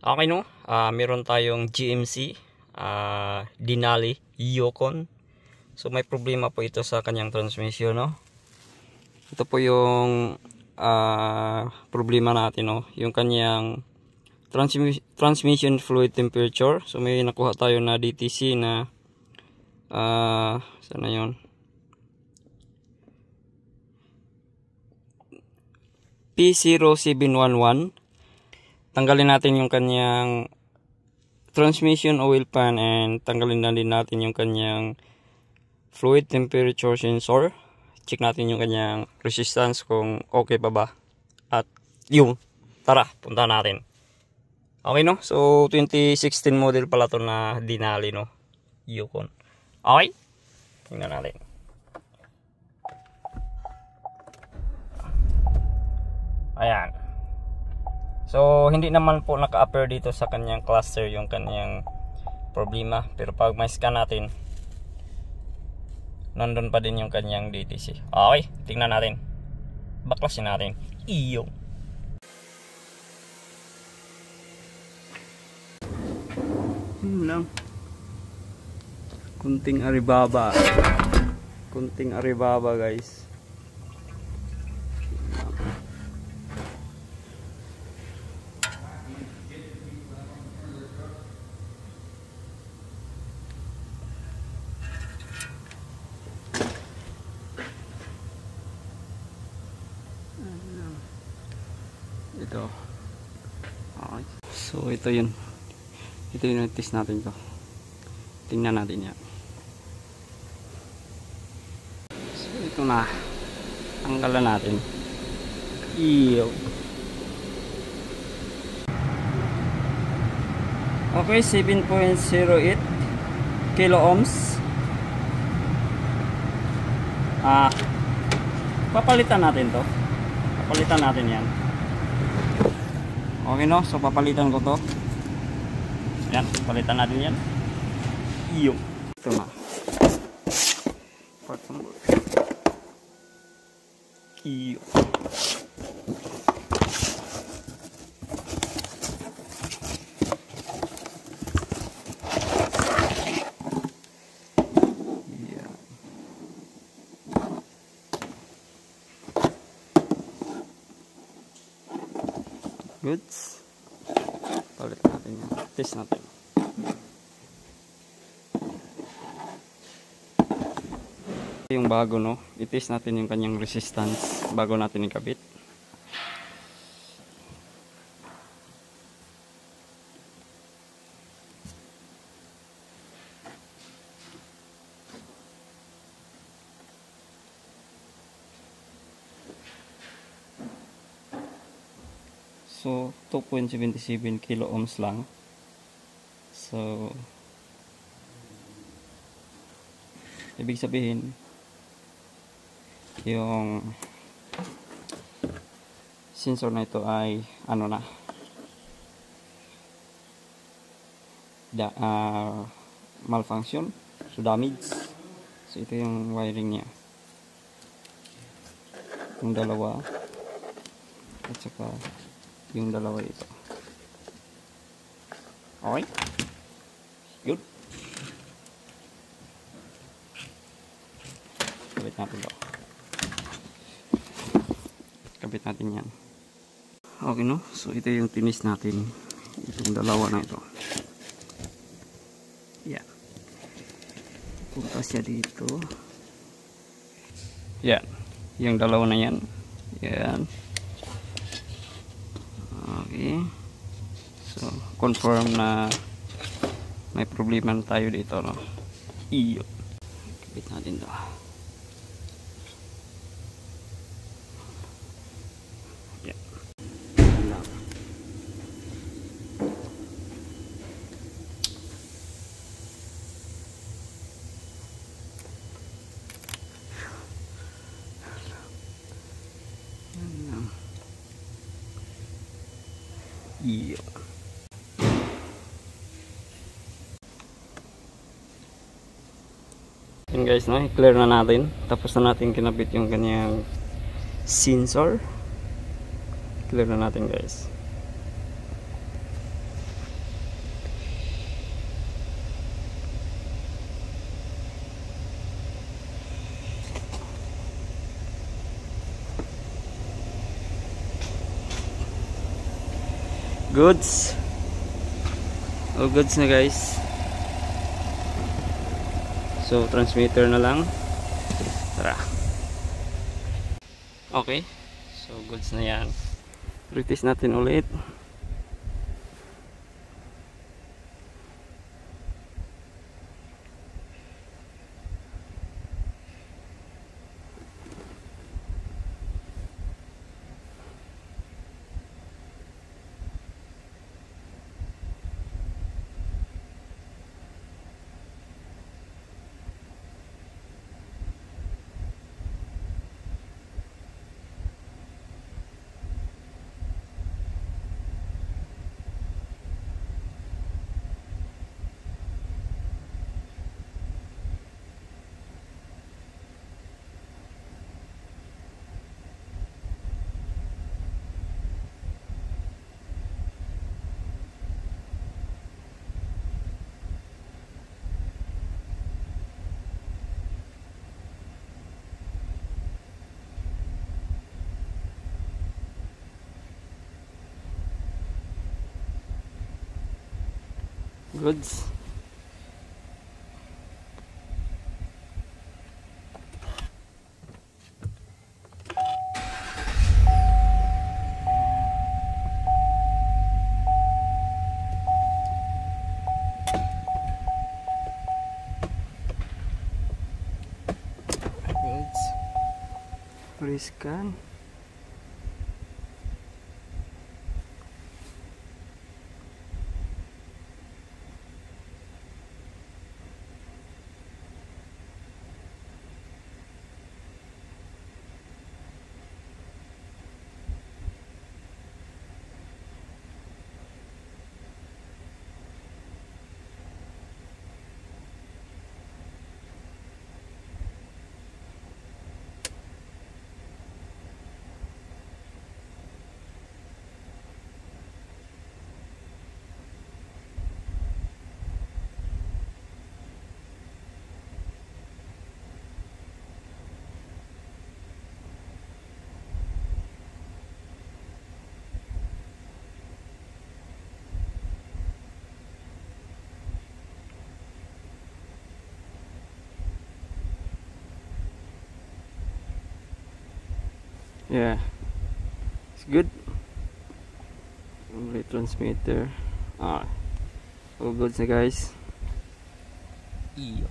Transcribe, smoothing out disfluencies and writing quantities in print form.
Okay no, meron tayong GMC Denali Yukon. So may problema po ito sa kanyang transmission, no. Ito po yung problema natin, no, yung kanyang transmission fluid temperature. So may nakuha tayo na DTC na sana yun, P0711. Tanggalin natin yung kanyang transmission oil pan and tanggalin na din natin yung kanyang fluid temperature sensor. Check natin yung kanyang resistance kung okay pa ba. At yung, tara, punta natin. Okay no? So 2016 model pala to na Denali, no, Yukon. Okay? Tingnan natin. Ayan. So hindi naman po naka-appear dito sa kanyang cluster yung kanyang problema, pero pag may scan natin, nandun pa din yung kanyang DTC. Okay, tingnan natin. Baklasin natin. Iyo. Lang. Kunting aribaba. Kunting aribaba, guys. Ito. Okay. So ito yun. Ito yung test natin to. Tingnan natin yan. So ito na. Tanggalan natin. Iyo. Okay, 7.08 kilo ohms. Papalitan natin to. Papalitan natin yan. Okay no, so papalitan ko to. Yan, palitan natin yan. Iyo. Ito na. Iyo. Goods. Palit natin yan. Test natin. Yung bago, no, i-test natin yung kanyang resistance bago natin ikabit. So 2.77 kilo ohms lang. So ibig sabihin yung sensor na ito ay ano na, malfunction, so damage. So ito yung wiring niya, yung dalawa at saka yung dalawa ito. Okay, good. Kabit natin ito. Kabit natin yan. Okay no, so ito yung tinis natin, itong dalawa na ito. Yan, punta siya dito. Yan, yung dalawa na yan. Yan. Okay, so confirm na may problema tayo dito, no. Iyo. Kabit natin ito. Iyo. Yan guys, no, i-clear na natin. Tapos na natin kinabit yung kanyang sensor. Clear na natin guys. goods. All goods na guys. So transmitter na lang. Tara. Okay. So goods na yan. Retest natin ulit. Goods. Goods. Rescan. Yeah, it's good. Transmitter. All goods na guys. Iyo.